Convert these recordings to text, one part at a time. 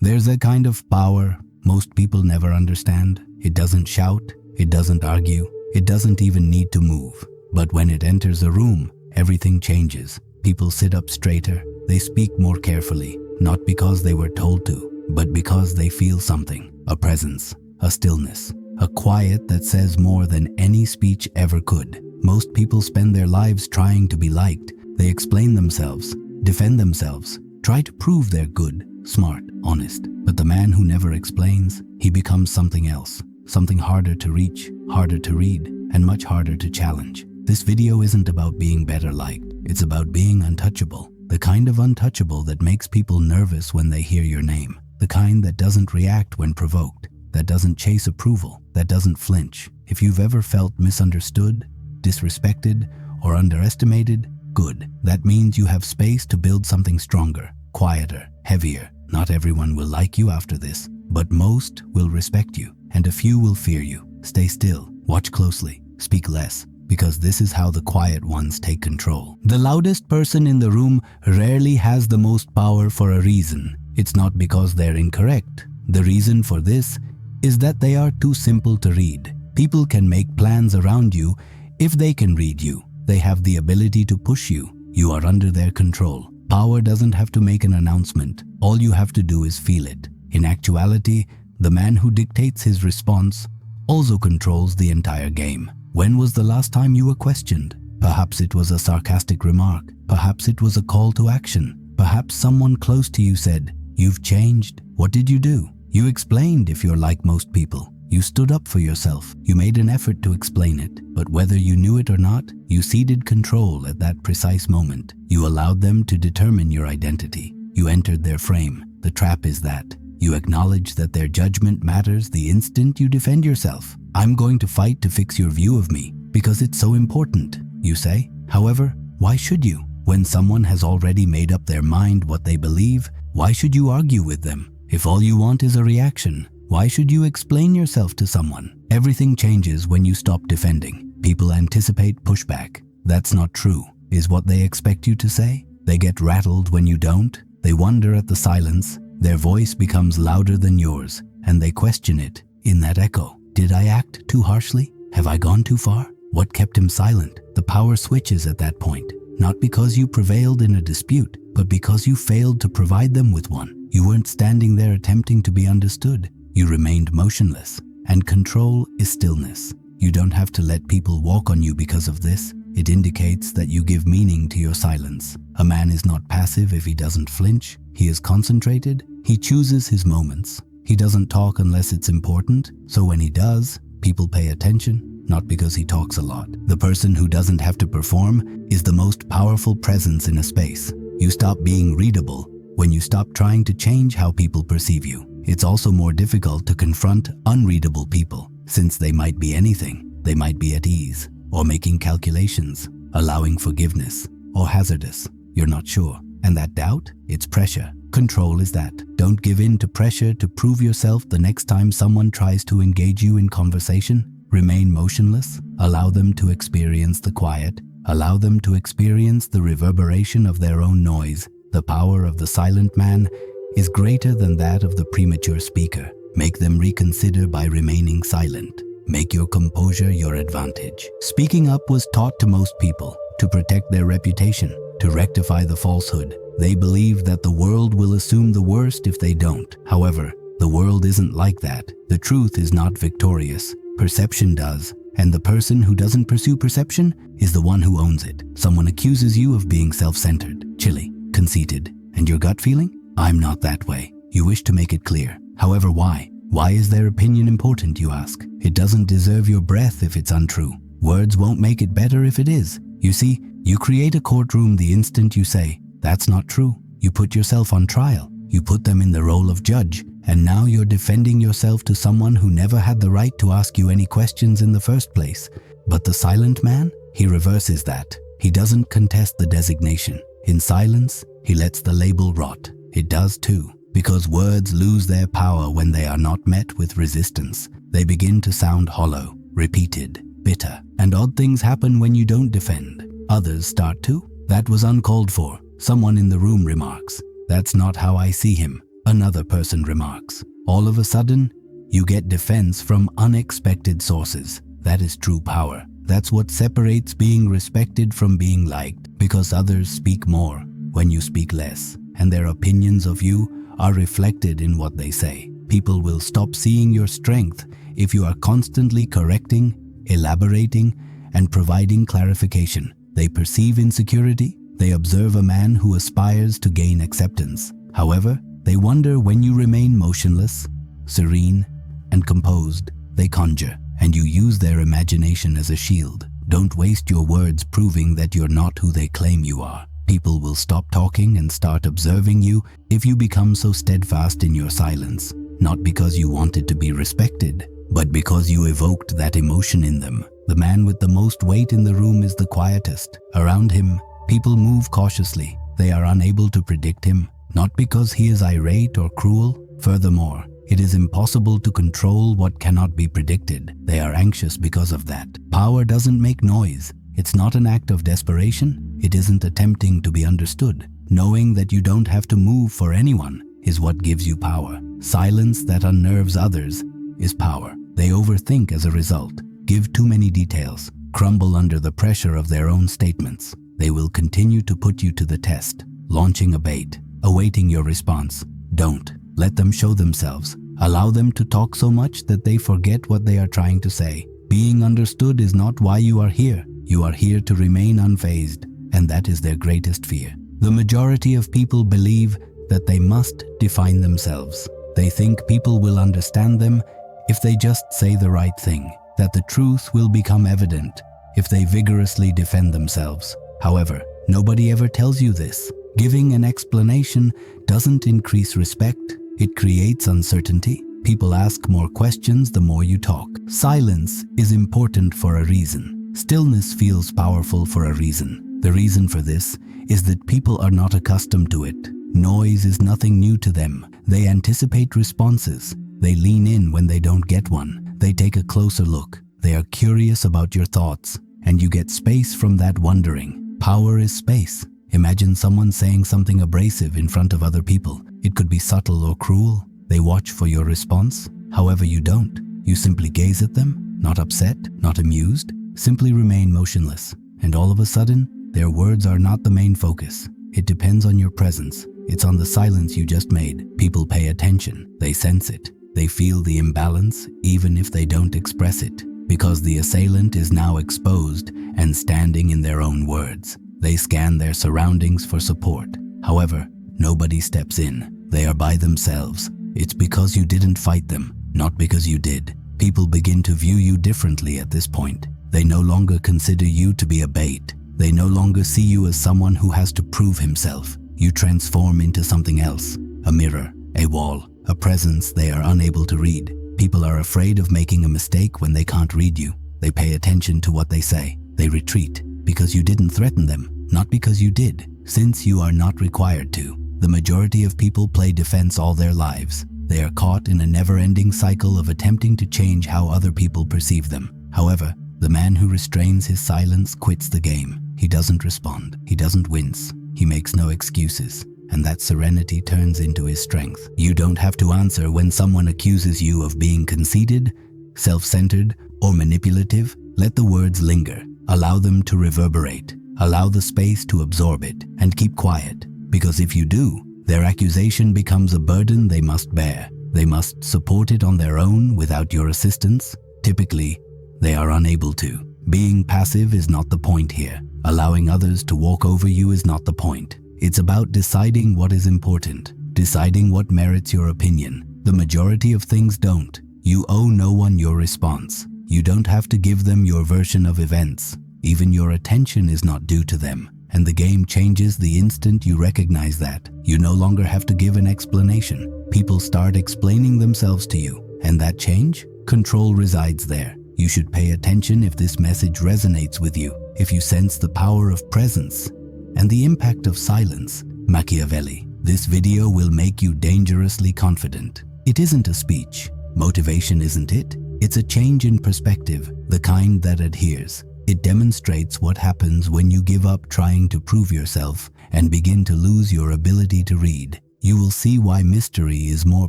There's a kind of power most people never understand. It doesn't shout, it doesn't argue, it doesn't even need to move. But when it enters a room, everything changes. People sit up straighter, they speak more carefully, not because they were told to, but because they feel something, a presence, a stillness, a quiet that says more than any speech ever could. Most people spend their lives trying to be liked. They explain themselves, defend themselves, try to prove they're good, smart, honest. But the man who never explains, he becomes something else, something harder to reach, harder to read, and much harder to challenge. This video isn't about being better liked. It's about being untouchable. The kind of untouchable that makes people nervous when they hear your name. The kind that doesn't react when provoked, that doesn't chase approval, that doesn't flinch. If you've ever felt misunderstood, disrespected, or underestimated, good. That means you have space to build something stronger, quieter, heavier. Not everyone will like you after this, but most will respect you, and a few will fear you. Stay still, watch closely, speak less, because this is how the quiet ones take control. The loudest person in the room rarely has the most power for a reason. It's not because they're incorrect. The reason for this is that they are too simple to read. People can make plans around you if they can read you. They have the ability to push you. You are under their control. Power doesn't have to make an announcement. All you have to do is feel it. In actuality, the man who dictates his response also controls the entire game. When was the last time you were questioned? Perhaps it was a sarcastic remark. Perhaps it was a call to action. Perhaps someone close to you said, "You've changed." What did you do? You explained if you're like most people. You stood up for yourself. You made an effort to explain it. But whether you knew it or not, you ceded control at that precise moment. You allowed them to determine your identity. You entered their frame. The trap is that you acknowledge that their judgment matters the instant you defend yourself. "I'm going to fight to fix your view of me because it's so important," you say. However, why should you? When someone has already made up their mind what they believe, why should you argue with them? If all you want is a reaction, why should you explain yourself to someone? Everything changes when you stop defending. People anticipate pushback. That's not true, is what they expect you to say. They get rattled when you don't. They wonder at the silence. Their voice becomes louder than yours, and they question it in that echo. Did I act too harshly? Have I gone too far? What kept him silent? The power switches at that point, not because you prevailed in a dispute, but because you failed to provide them with one. You weren't standing there attempting to be understood. You remained motionless, and control is stillness. You don't have to let people walk on you because of this. It indicates that you give meaning to your silence. A man is not passive if he doesn't flinch. He is concentrated. He chooses his moments. He doesn't talk unless it's important, so when he does, people pay attention, not because he talks a lot. The person who doesn't have to perform is the most powerful presence in a space. You stop being readable when you stop trying to change how people perceive you. It's also more difficult to confront unreadable people, since they might be anything. They might be at ease, or making calculations, allowing forgiveness, or hazardous. You're not sure. And that doubt? It's pressure. Control is that. Don't give in to pressure to prove yourself the next time someone tries to engage you in conversation. Remain motionless. Allow them to experience the quiet. Allow them to experience the reverberation of their own noise. The power of the silent man is greater than that of the premature speaker. Make them reconsider by remaining silent. Make your composure your advantage. Speaking up was taught to most people to protect their reputation, to rectify the falsehood. They believe that the world will assume the worst if they don't. However, the world isn't like that. The truth is not victorious. Perception does. And the person who doesn't pursue perception is the one who owns it. Someone accuses you of being self-centered, chilly, conceited. And your gut feeling? I'm not that way. You wish to make it clear. However, why? Why is their opinion important, you ask? It doesn't deserve your breath if it's untrue. Words won't make it better if it is. You see, you create a courtroom the instant you say, "That's not true." You put yourself on trial. You put them in the role of judge. And now you're defending yourself to someone who never had the right to ask you any questions in the first place. But the silent man? He reverses that. He doesn't contest the designation. In silence, he lets the label rot. It does too. Because words lose their power when they are not met with resistance. They begin to sound hollow, repeated, bitter. And odd things happen when you don't defend. Others start to. That was uncalled for. Someone in the room remarks, "That's not how I see him." another person remarks. All of a sudden, you get defense from unexpected sources. That is true power. That's what separates being respected from being liked, because others speak more when you speak less, and their opinions of you are reflected in what they say. People will stop seeing your strength if you are constantly correcting, elaborating, and providing clarification. They perceive insecurity. They observe a man who aspires to gain acceptance. However, they wonder when you remain motionless, serene, and composed. They conjure, and you use their imagination as a shield. Don't waste your words proving that you're not who they claim you are. People will stop talking and start observing you if you become so steadfast in your silence, not because you wanted to be respected, but because you evoked that emotion in them. The man with the most weight in the room is the quietest. Around him, people move cautiously. They are unable to predict him, not because he is irate or cruel. Furthermore, it is impossible to control what cannot be predicted. They are anxious because of that. Power doesn't make noise. It's not an act of desperation. It isn't attempting to be understood. Knowing that you don't have to move for anyone is what gives you power. Silence that unnerves others is power. They overthink as a result, give too many details, crumble under the pressure of their own statements. They will continue to put you to the test, launching a bait, awaiting your response. Don't let them show themselves. Allow them to talk so much that they forget what they are trying to say. Being understood is not why you are here. You are here to remain unfazed, and that is their greatest fear. The majority of people believe that they must define themselves. They think people will understand them if they just say the right thing, that the truth will become evident if they vigorously defend themselves. However, nobody ever tells you this. Giving an explanation doesn't increase respect, it creates uncertainty. People ask more questions the more you talk. Silence is important for a reason. Stillness feels powerful for a reason. The reason for this is that people are not accustomed to it. Noise is nothing new to them. They anticipate responses. They lean in when they don't get one. They take a closer look. They are curious about your thoughts, and you get space from that wondering. Power is space. Imagine someone saying something abrasive in front of other people. It could be subtle or cruel. They watch for your response. However, you don't. You simply gaze at them, not upset, not amused, simply remain motionless. And all of a sudden, their words are not the main focus. It depends on your presence. It's on the silence you just made. People pay attention. They sense it. They feel the imbalance, even if they don't express it, because the assailant is now exposed and standing in their own words. They scan their surroundings for support. However, nobody steps in. They are by themselves. It's because you didn't fight them, not because you did. People begin to view you differently at this point. They no longer consider you to be a bait. They no longer see you as someone who has to prove himself. You transform into something else, a mirror, a wall, a presence they are unable to read. People are afraid of making a mistake when they can't read you. They pay attention to what they say. They retreat because you didn't threaten them, not because you did, since you are not required to. The majority of people play defense all their lives. They are caught in a never-ending cycle of attempting to change how other people perceive them. However, the man who restrains his silence quits the game. He doesn't respond. He doesn't wince. He makes no excuses. And that serenity turns into his strength. You don't have to answer when someone accuses you of being conceited, self-centered, or manipulative. Let the words linger. Allow them to reverberate. Allow the space to absorb it, and keep quiet. Because if you do, their accusation becomes a burden they must bear. They must support it on their own without your assistance. Typically, they are unable to. Being passive is not the point here. Allowing others to walk over you is not the point. It's about deciding what is important, deciding what merits your opinion. The majority of things don't. You owe no one your response. You don't have to give them your version of events. Even your attention is not due to them. And the game changes the instant you recognize that. You no longer have to give an explanation. People start explaining themselves to you. And that change? Control resides there. You should pay attention if this message resonates with you, if you sense the power of presence and the impact of silence. Machiavelli. This video will make you dangerously confident. It isn't a speech. Motivation isn't it? It's a change in perspective, the kind that adheres. It demonstrates what happens when you give up trying to prove yourself and begin to lose your ability to read. you will see why mystery is more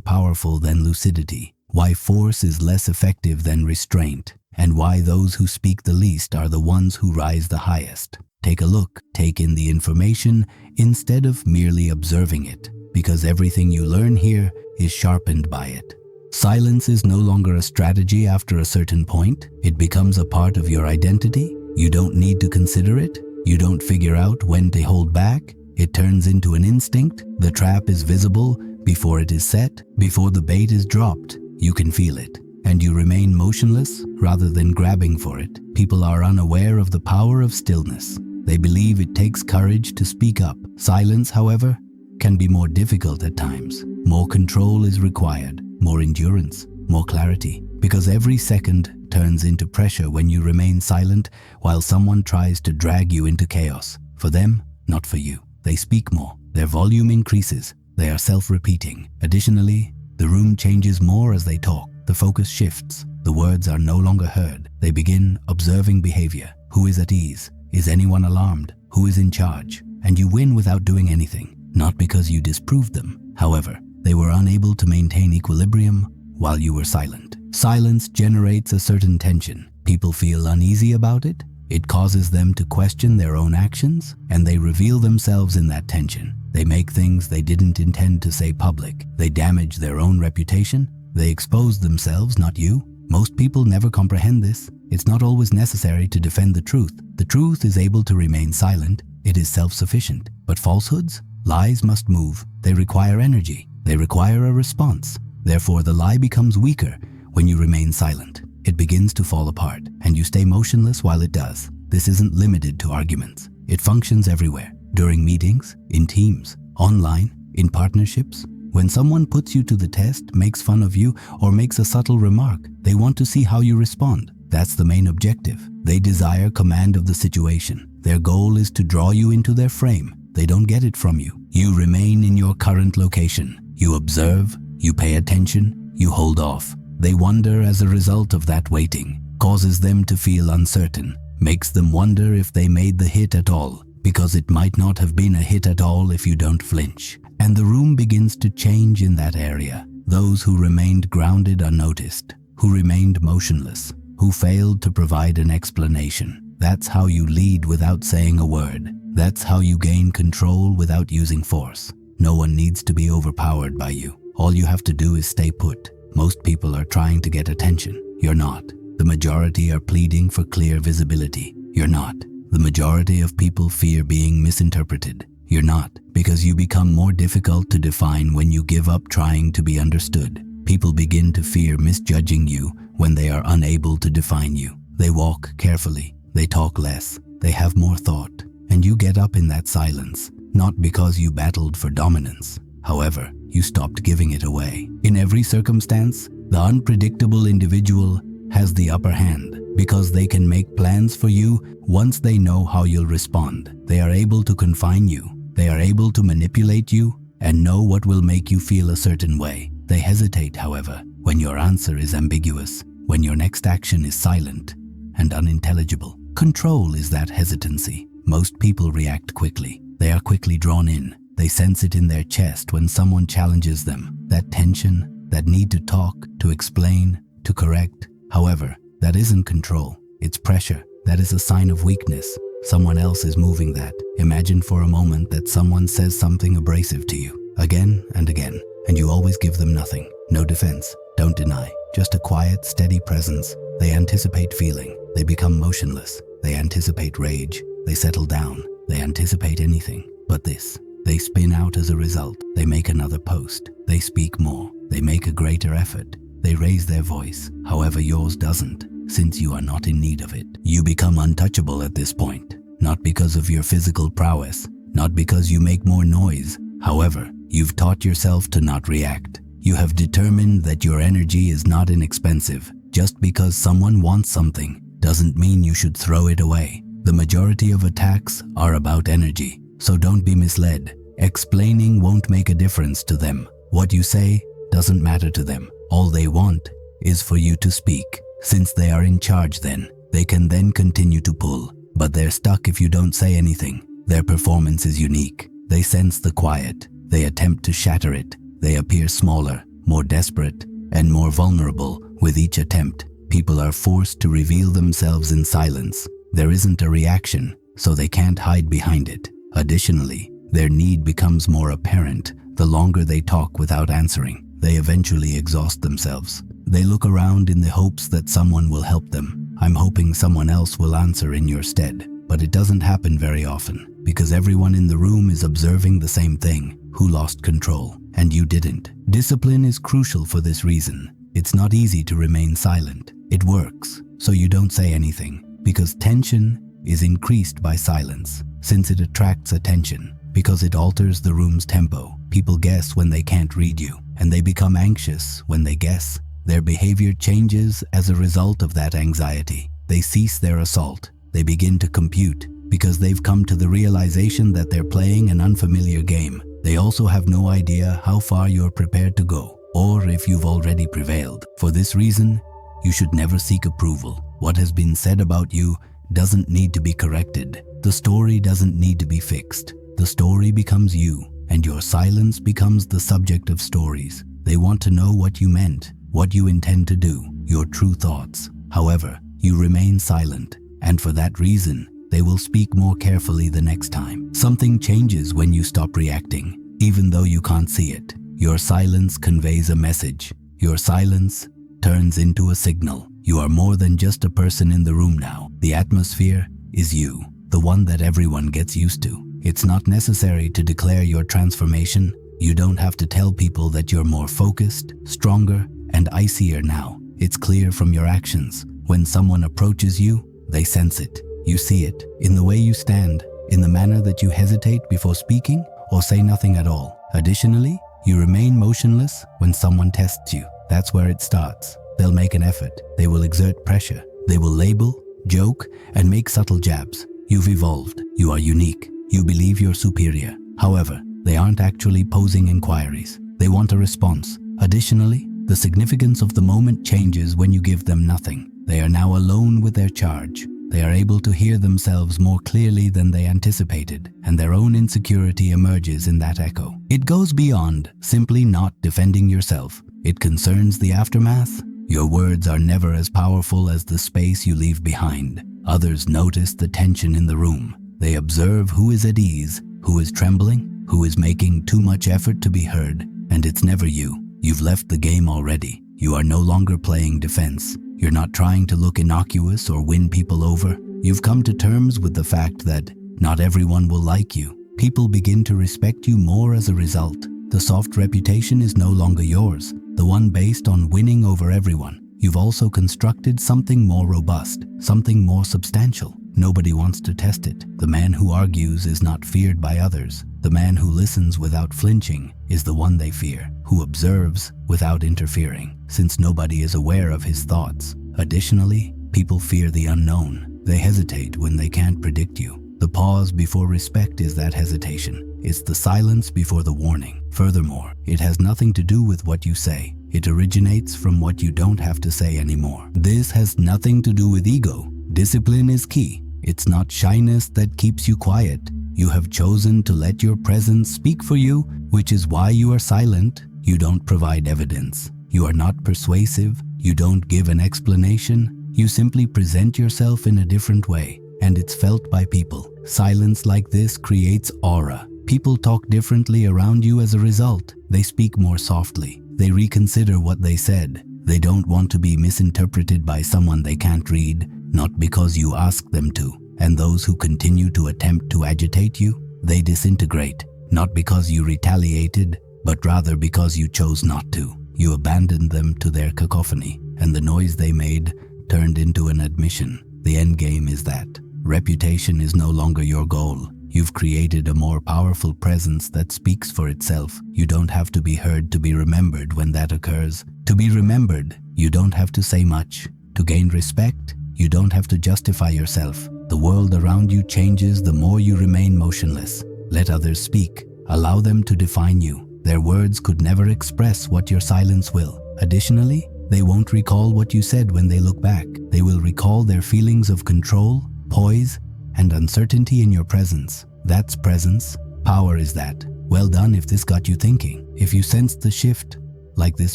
powerful than lucidity, why force is less effective than restraint, and why those who speak the least are the ones who rise the highest. Take a look, take in the information instead of merely observing it, because everything you learn here is sharpened by it. Silence is no longer a strategy after a certain point. It becomes a part of your identity. You don't need to consider it. You don't figure out when to hold back. It turns into an instinct. The trap is visible before it is set, before the bait is dropped. You can feel it, and you remain motionless rather than grabbing for it. People are unaware of the power of stillness. They believe it takes courage to speak up. Silence, however, can be more difficult at times. More control is required, more endurance, more clarity, because every second turns into pressure when you remain silent while someone tries to drag you into chaos. For them, not for you. They speak more. Their volume increases. They are self-repeating. Additionally, the room changes more as they talk. The focus shifts. The words are no longer heard. They begin observing behavior. Who is at ease? Is anyone alarmed? Who is in charge? And you win without doing anything. Not because you disproved them. However, they were unable to maintain equilibrium while you were silent. Silence generates a certain tension. People feel uneasy about it. It causes them to question their own actions, and they reveal themselves in that tension. They make things they didn't intend to say public. They damage their own reputation. They expose themselves, not you. Most people never comprehend this. It's not always necessary to defend the truth. The truth is able to remain silent. It is self-sufficient. But falsehoods? Lies must move. They require energy. They require a response. Therefore, the lie becomes weaker when you remain silent. It begins to fall apart, and you stay motionless while it does. This isn't limited to arguments. It functions everywhere. During meetings, in teams, online, in partnerships. When someone puts you to the test, makes fun of you, or makes a subtle remark, they want to see how you respond. That's the main objective. They desire command of the situation. Their goal is to draw you into their frame. They don't get it from you. You remain in your current location. You observe, you pay attention, you hold off. They wonder as a result of that waiting, causes them to feel uncertain, makes them wonder if they made the hit at all, because it might not have been a hit at all if you don't flinch. And the room begins to change in that area. Those who remained grounded are noticed, who remained motionless, who failed to provide an explanation. That's how you lead without saying a word. That's how you gain control without using force. No one needs to be overpowered by you. All you have to do is stay put. Most people are trying to get attention. You're not. The majority are pleading for clear visibility. You're not. The majority of people fear being misinterpreted. You're not, because you become more difficult to define when you give up trying to be understood. People begin to fear misjudging you when they are unable to define you. They walk carefully. They talk less. They have more thought. And you get up in that silence, not because you battled for dominance. However, you stopped giving it away. In every circumstance, the unpredictable individual has the upper hand because they can make plans for you once they know how you'll respond. They are able to confine you. They are able to manipulate you and know what will make you feel a certain way. They hesitate, however, when your answer is ambiguous, when your next action is silent and unintelligible. Control is that hesitancy. Most people react quickly. They are quickly drawn in. They sense it in their chest when someone challenges them. That tension, that need to talk, to explain, to correct. However, that isn't control. It's pressure. That is a sign of weakness. Someone else is moving that. Imagine for a moment that someone says something abrasive to you, again and again, and you always give them nothing. No defense. Don't deny. Just a quiet, steady presence. They anticipate feeling. They become motionless. They anticipate rage. They settle down. They anticipate anything but this. They spin out as a result. They make another post. They speak more. They make a greater effort. They raise their voice. However, yours doesn't, since you are not in need of it. You become untouchable at this point, not because of your physical prowess, not because you make more noise. However, you've taught yourself to not react. You have determined that your energy is not inexpensive. Just because someone wants something doesn't mean you should throw it away. The majority of attacks are about energy. So don't be misled. Explaining won't make a difference to them. What you say doesn't matter to them. All they want is for you to speak. Since they are in charge then, they can then continue to pull. But they're stuck if you don't say anything. Their performance is unique. They sense the quiet. They attempt to shatter it. They appear smaller, more desperate, and more vulnerable with each attempt. People are forced to reveal themselves in silence. There isn't a reaction, so they can't hide behind it. Additionally, their need becomes more apparent the longer they talk without answering. They eventually exhaust themselves. They look around in the hopes that someone will help them. I'm hoping someone else will answer in your stead. But it doesn't happen very often, because everyone in the room is observing the same thing. Who lost control? And you didn't. Discipline is crucial for this reason. It's not easy to remain silent. It works, so you don't say anything, because tension is increased by silence, since it attracts attention, because it alters the room's tempo. People guess when they can't read you, and they become anxious when they guess. Their behavior changes as a result of that anxiety. They cease their assault. They begin to compute, because they've come to the realization that they're playing an unfamiliar game. They also have no idea how far you're prepared to go, or if you've already prevailed. For this reason, you should never seek approval. What has been said about you doesn't need to be corrected. The story doesn't need to be fixed. The story becomes you, and your silence becomes the subject of stories. They want to know what you meant, what you intend to do, your true thoughts. However, you remain silent, and for that reason, they will speak more carefully the next time. Something changes when you stop reacting, even though you can't see it. Your silence conveys a message. Your silence turns into a signal. You are more than just a person in the room now. The atmosphere is you, the one that everyone gets used to. It's not necessary to declare your transformation. You don't have to tell people that you're more focused, stronger, and icier now. It's clear from your actions. When someone approaches you, they sense it. You see it in the way you stand, in the manner that you hesitate before speaking or say nothing at all. Additionally, you remain motionless when someone tests you. That's where it starts. They'll make an effort. They will exert pressure. They will label, joke, and make subtle jabs. You've evolved. You are unique. You believe you're superior. However, they aren't actually posing inquiries. They want a response. Additionally, the significance of the moment changes when you give them nothing. They are now alone with their charge. They are able to hear themselves more clearly than they anticipated, and their own insecurity emerges in that echo. It goes beyond simply not defending yourself. It concerns the aftermath. Your words are never as powerful as the space you leave behind. Others notice the tension in the room. They observe who is at ease, who is trembling, who is making too much effort to be heard, and it's never you. You've left the game already. You are no longer playing defense. You're not trying to look innocuous or win people over. You've come to terms with the fact that not everyone will like you. People begin to respect you more as a result. The soft reputation is no longer yours, the one based on winning over everyone. You've also constructed something more robust, something more substantial. Nobody wants to test it. The man who argues is not feared by others. The man who listens without flinching is the one they fear, who observes without interfering, since nobody is aware of his thoughts. Additionally, people fear the unknown. They hesitate when they can't predict you. The pause before respect is that hesitation. It's the silence before the warning. Furthermore, it has nothing to do with what you say. It originates from what you don't have to say anymore. This has nothing to do with ego. Discipline is key. It's not shyness that keeps you quiet. You have chosen to let your presence speak for you, which is why you are silent. You don't provide evidence. You are not persuasive. You don't give an explanation. You simply present yourself in a different way, and it's felt by people. Silence like this creates aura. People talk differently around you as a result. They speak more softly. They reconsider what they said. They don't want to be misinterpreted by someone they can't read, not because you ask them to. And those who continue to attempt to agitate you, they disintegrate, not because you retaliated, but rather because you chose not to. You abandoned them to their cacophony, and the noise they made turned into an admission. The end game is that reputation is no longer your goal. You've created a more powerful presence that speaks for itself. You don't have to be heard to be remembered when that occurs. To be remembered, you don't have to say much. To gain respect, you don't have to justify yourself. The world around you changes the more you remain motionless. Let others speak. Allow them to define you. Their words could never express what your silence will. Additionally, they won't recall what you said when they look back. They will recall their feelings of control, poise, and uncertainty in your presence. That's presence. Power is that. Well done if this got you thinking. If you sensed the shift, like this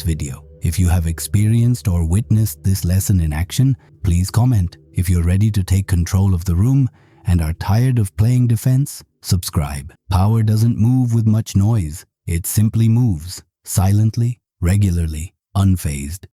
video. If you have experienced or witnessed this lesson in action, please comment. If you're ready to take control of the room and are tired of playing defense, subscribe. Power doesn't move with much noise. It simply moves, silently, regularly, unfazed.